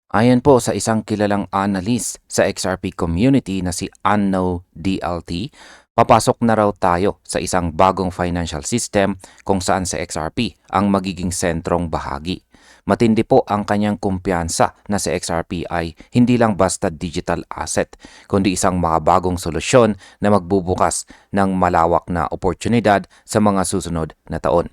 Ayon po sa isang kilalang analyst sa XRP community na si Anno DLT, papasok na raw tayo sa isang bagong financial system kung saan sa XRP ang magiging sentrong bahagi. Matindi po ang kanyang kumpiyansa na sa XRP ay hindi lang basta digital asset, kundi isang makabagong solusyon na magbubukas ng malawak na oportunidad sa mga susunod na taon.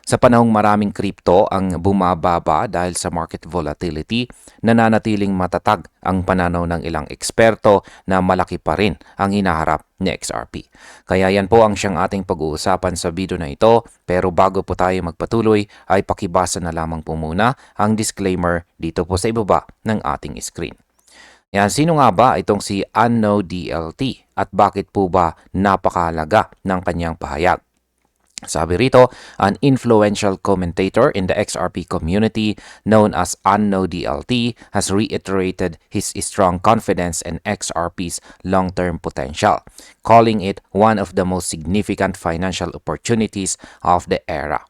Sa panahong maraming crypto ang bumababa dahil sa market volatility, nananatiling matatag ang pananaw ng ilang eksperto na malaki pa rin ang hinaharap ni XRP. Kaya yan po ang siyang ating pag-uusapan sa video na ito, pero bago po tayo magpatuloy ay pakibasa na lamang po muna ang disclaimer dito po sa ibaba ng ating screen. Yan, sino nga ba itong si Anno DLT at bakit po ba napakahalaga ng kanyang pahayag? Sabi rito, an influential commentator in the XRP community known as Anno DLT has reiterated his strong confidence in XRP's long-term potential, calling it one of the most significant financial opportunities of the era.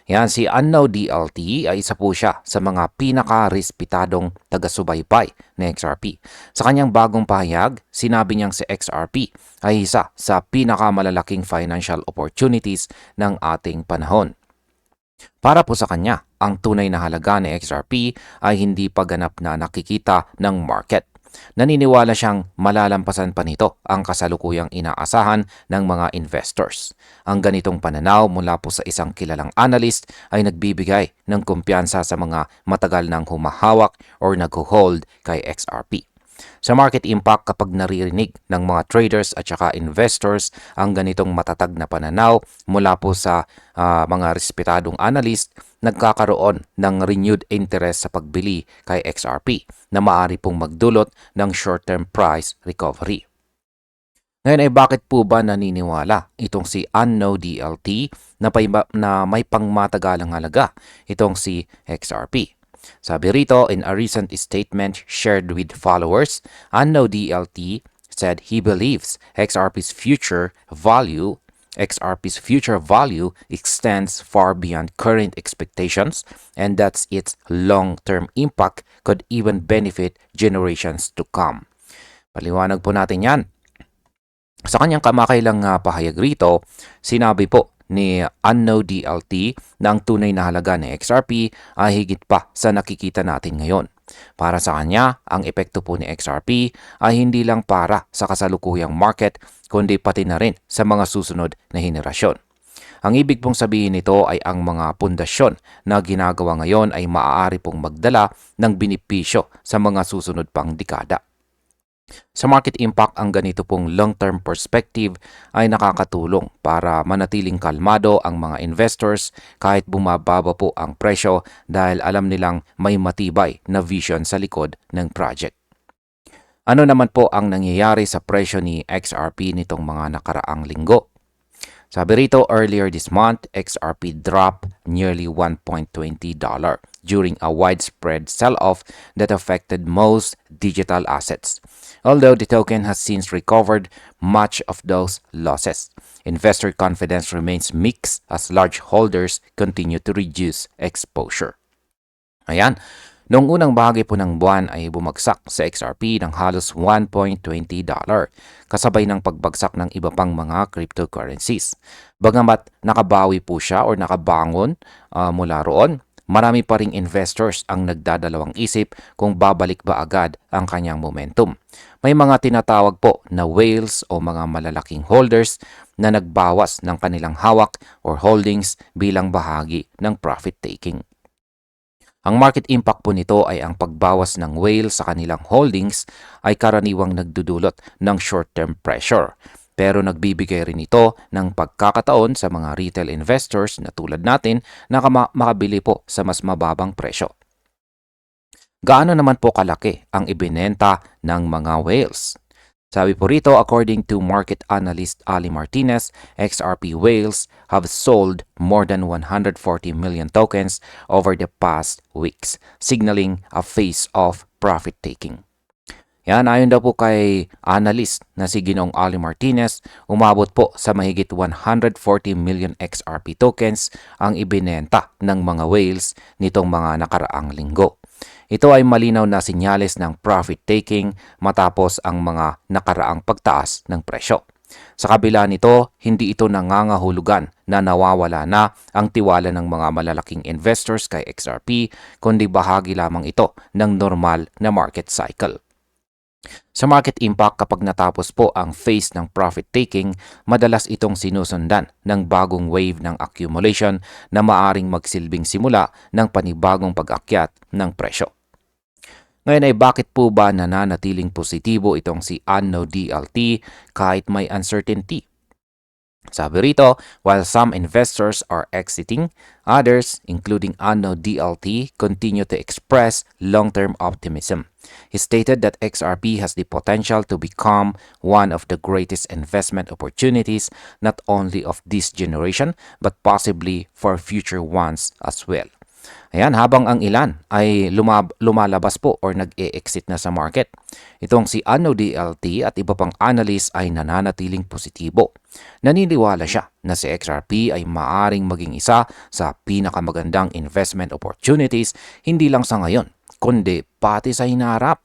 Yan, si Anno DLT ay isa po siya sa mga pinaka-respetadong taga-subaybay ng XRP. Sa kanyang bagong pahayag, sinabi niyang si XRP ay isa sa pinakamalalaking financial opportunities ng ating panahon. Para po sa kanya, ang tunay na halaga ni XRP ay hindi pa ganap na nakikita ng market. Naniniwala siyang malalampasan pa nito ang kasalukuyang inaasahan ng mga investors. Ang ganitong pananaw mula po sa isang kilalang analyst ay nagbibigay ng kumpiyansa sa mga matagal nang humahawak or nag-hold kay XRP. Sa market impact, kapag naririnig ng mga traders at saka investors ang ganitong matatag na pananaw mula po sa mga respetadong analyst, nagkakaroon ng renewed interest sa pagbili kay XRP na maaari pong magdulot ng short-term price recovery. Ngayon ay bakit po ba naniniwala itong si Anno DLT na may pangmatagalang halaga itong si XRP? Sabi rito, in a recent statement shared with followers, Anno DLT said he believes XRP's future value extends far beyond current expectations and that its long-term impact could even benefit generations to come. Paliwanag po natin yan. Sa kanyang kamakailang pahayag rito, sinabi po ni Anno DLT na ang tunay na halaga ng XRP ay higit pa sa nakikita natin ngayon. Para sa kanya, ang epekto po ni XRP ay hindi lang para sa kasalukuyang market, kundi pati na rin sa mga susunod na henerasyon. Ang ibig pong sabihin nito ay ang mga pundasyon na ginagawa ngayon ay maaari pong magdala ng benepisyo sa mga susunod pang dekada. Sa market impact, ang ganito pong long-term perspective ay nakakatulong para manatiling kalmado ang mga investors kahit bumababa po ang presyo dahil alam nilang may matibay na vision sa likod ng project. Ano naman po ang nangyayari sa presyo ni XRP nitong mga nakaraang linggo? Sabi rito, earlier this month, XRP dropped nearly $1.20 during a widespread sell-off that affected most digital assets. Although the token has since recovered much of those losses, investor confidence remains mixed as large holders continue to reduce exposure. Ayan. Noong unang bahagi po ng buwan ay bumagsak sa XRP ng halos $1.20 kasabay ng pagbagsak ng iba pang mga cryptocurrencies. Bagamat nakabawi po siya o nakabangon mula roon, marami pa ring investors ang nagdadalawang isip kung babalik ba agad ang kanyang momentum. May mga tinatawag po na whales o mga malalaking holders na nagbawas ng kanilang hawak or holdings bilang bahagi ng profit taking. Ang market impact po nito ay ang pagbawas ng whale sa kanilang holdings ay karaniwang nagdudulot ng short-term pressure. Pero nagbibigay rin ito ng pagkakataon sa mga retail investors na tulad natin na makabili po sa mas mababang presyo. Gaano naman po kalaki ang ibinenta ng mga whales? Sabi po rito, according to market analyst Ali Martinez, XRP whales have sold more than 140 million tokens over the past weeks, signaling a phase of profit-taking. Yan, ayon daw po kay analyst na si Ginoong Ali Martinez, umabot po sa mahigit 140 million XRP tokens ang ibinenta ng mga whales nitong mga nakaraang linggo. Ito ay malinaw na senyales ng profit-taking matapos ang mga nakaraang pagtaas ng presyo. Sa kabila nito, hindi ito nangangahulugan na nawawala na ang tiwala ng mga malalaking investors kay XRP, kundi bahagi lamang ito ng normal na market cycle. Sa market impact, kapag natapos po ang phase ng profit-taking, madalas itong sinusundan ng bagong wave ng accumulation na maaring magsilbing simula ng panibagong pag-akyat ng presyo. Ngayon ay bakit po ba nananatiling positibo itong si Anno DLT kahit may uncertainty? Sabi rito, while some investors are exiting, others, including Anno DLT, continue to express long-term optimism. He stated that XRP has the potential to become one of the greatest investment opportunities not only of this generation but possibly for future ones as well. Ayan, habang ang ilan ay lumalabas po or nag-e-exit na sa market. Itong si Anno DLT at iba pang analyst ay nananatiling positibo. Naniniwala siya na si XRP ay maaring maging isa sa pinakamagandang investment opportunities hindi lang sa ngayon, kundi pati sa hinaharap.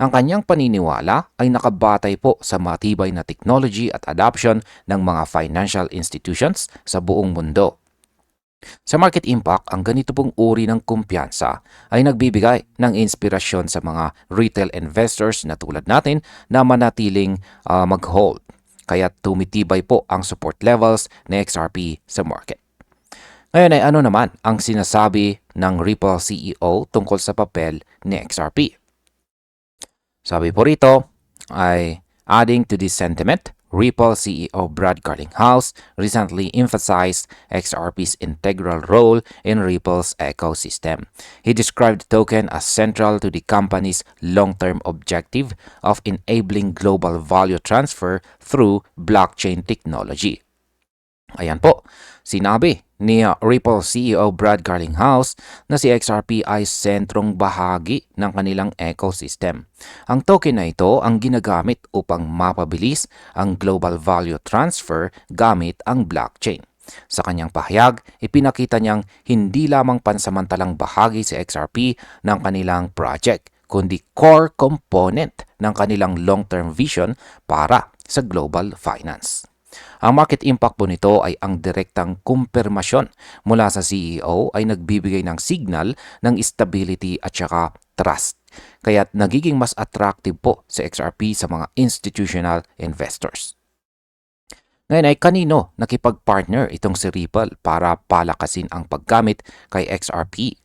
Ang kanyang paniniwala ay nakabatay po sa matibay na technology at adoption ng mga financial institutions sa buong mundo. Sa market impact, ang ganito pong uri ng kumpiyansa ay nagbibigay ng inspirasyon sa mga retail investors na tulad natin na manatiling mag-hold. Kaya tumitibay po ang support levels ng XRP sa market. Ngayon ay ano naman ang sinasabi ng Ripple CEO tungkol sa papel ni XRP? Sabi po rito ay adding to this sentiment, Ripple CEO Brad Garlinghouse recently emphasized XRP's integral role in Ripple's ecosystem. He described the token as central to the company's long-term objective of enabling global value transfer through blockchain technology. Ayan po, sinabi ni Ripple CEO Brad Garlinghouse na si XRP ay sentrong bahagi ng kanilang ecosystem. Ang token na ito ang ginagamit upang mapabilis ang global value transfer gamit ang blockchain. Sa kanyang pahayag, ipinakita niyang hindi lamang pansamantalang bahagi si XRP ng kanilang project, kundi core component ng kanilang long-term vision para sa global finance. Ang market impact po nito ay ang direktang kumpirmasyon mula sa CEO ay nagbibigay ng signal ng stability at saka trust. Kaya't nagiging mas attractive po sa XRP sa mga institutional investors. Ngayon ay kanino nakipag-partner itong si Ripple para palakasin ang paggamit kay XRP?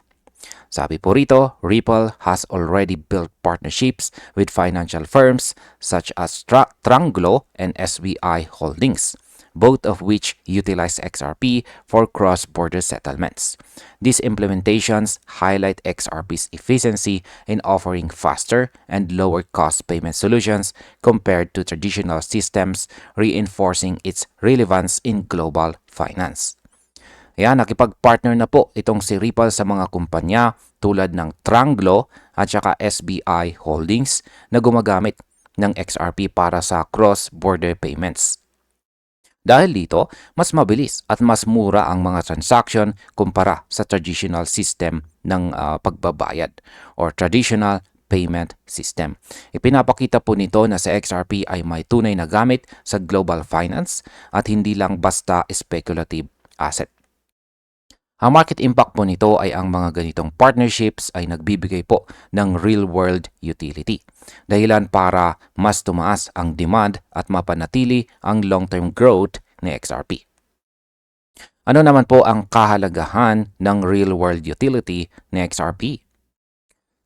Sabi po rito, Ripple has already built partnerships with financial firms such as Tranglo and SBI Holdings, both of which utilize XRP for cross-border settlements. These implementations highlight XRP's efficiency in offering faster and lower-cost payment solutions compared to traditional systems, reinforcing its relevance in global finance. Ayan, nakipag-partner na po itong si Ripple sa mga kumpanya tulad ng Tranglo at saka SBI Holdings na gumagamit ng XRP para sa cross-border payments. Dahil dito, mas mabilis at mas mura ang mga transaction kumpara sa traditional system ng pagbabayad or traditional payment system. Ipinapakita po nito na sa XRP ay may tunay na gamit sa global finance at hindi lang basta speculative asset. Ang market impact po nito ay ang mga ganitong partnerships ay nagbibigay po ng real-world utility. Dahilan para mas tumaas ang demand at mapanatili ang long-term growth ni XRP. Ano naman po ang kahalagahan ng real-world utility ni XRP?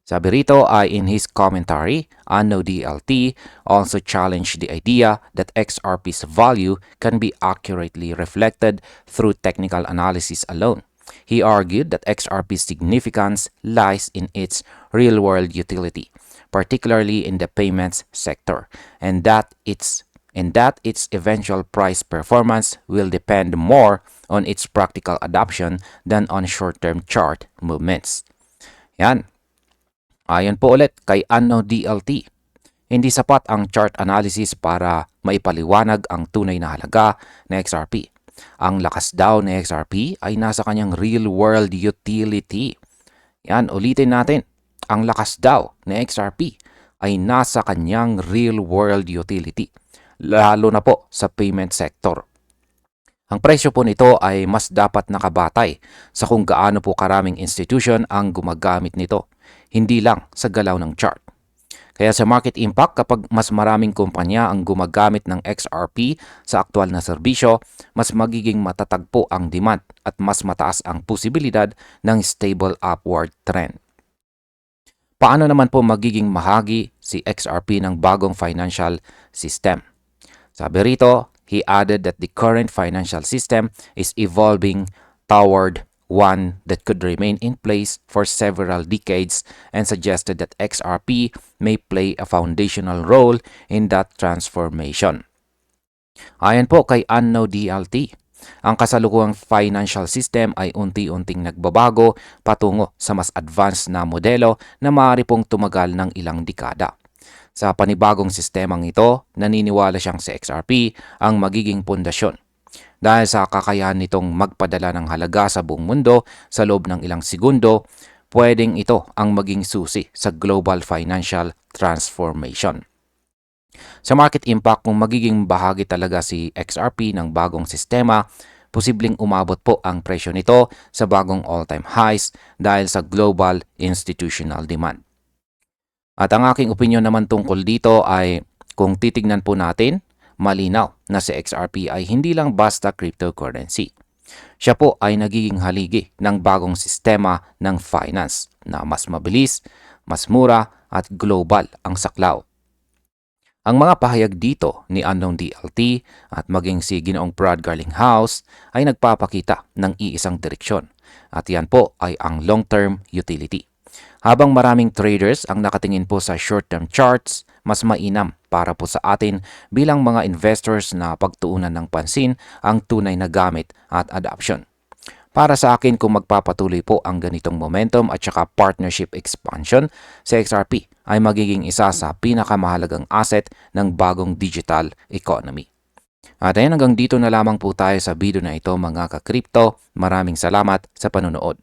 Sabi rito ay in his commentary, Anno DLT also challenged the idea that XRP's value can be accurately reflected through technical analysis alone. He argued that XRP's significance lies in its real-world utility, particularly in the payments sector, and that its eventual price performance will depend more on its practical adoption than on short-term chart movements. Yan. Ayon po ulit kay Anno DLT. Hindi sapat ang chart analysis para maipaliwanag ang tunay na halaga ng XRP. Ang lakas daw ng XRP ay nasa kanyang real-world utility. Yan, ulitin natin. ang lakas daw ni XRP ay nasa kanyang real-world utility, lalo na po sa payment sector. Ang presyo po nito ay mas dapat nakabatay sa kung gaano po karaming institution ang gumagamit nito, hindi lang sa galaw ng chart. Kaya sa market impact, kapag mas maraming kumpanya ang gumagamit ng XRP sa aktual na serbisyo, mas magiging matatag po ang demand at mas mataas ang posibilidad ng stable upward trend. Paano naman po magiging mahagi si XRP ng bagong financial system? Sabi rito, he added that the current financial system is evolving toward one that could remain in place for several decades and suggested that XRP may play a foundational role in that transformation. Ayon po kay Anno DLT, ang kasalukuyang financial system ay unti-unting nagbabago patungo sa mas advanced na modelo na maaari pong tumagal ng ilang dekada. Sa panibagong sistemang ito, naniniwala siyang si XRP ang magiging pundasyon dahil sa kakayahan nitong magpadala ng halaga sa buong mundo sa loob ng ilang segundo. Pwedeng ito ang maging susi sa global financial transformation. Sa market impact, kung magiging bahagi talaga si XRP ng bagong sistema, posibleng umabot po ang presyo nito sa bagong all-time highs dahil sa global institutional demand. At ang aking opinion naman tungkol dito ay kung titignan po natin, malinaw na si XRP ay hindi lang basta cryptocurrency. Siya po ay nagiging haligi ng bagong sistema ng finance na mas mabilis, mas mura at global ang saklaw. Ang mga pahayag dito ni Unknown DLT at maging si Ginoong Brad Garlinghouse ay nagpapakita ng iisang direksyon at yan po ay ang long-term utility. Habang maraming traders ang nakatingin po sa short-term charts, mas mainam para po sa atin bilang mga investors na pagtuunan ng pansin ang tunay na gamit at adoption. Para sa akin, kung magpapatuloy po ang ganitong momentum at saka partnership expansion, si XRP ay magiging isa sa pinakamahalagang asset ng bagong digital economy. At ayun, hanggang dito na lamang po tayo sa video na ito mga ka-crypto. Maraming salamat sa panonood.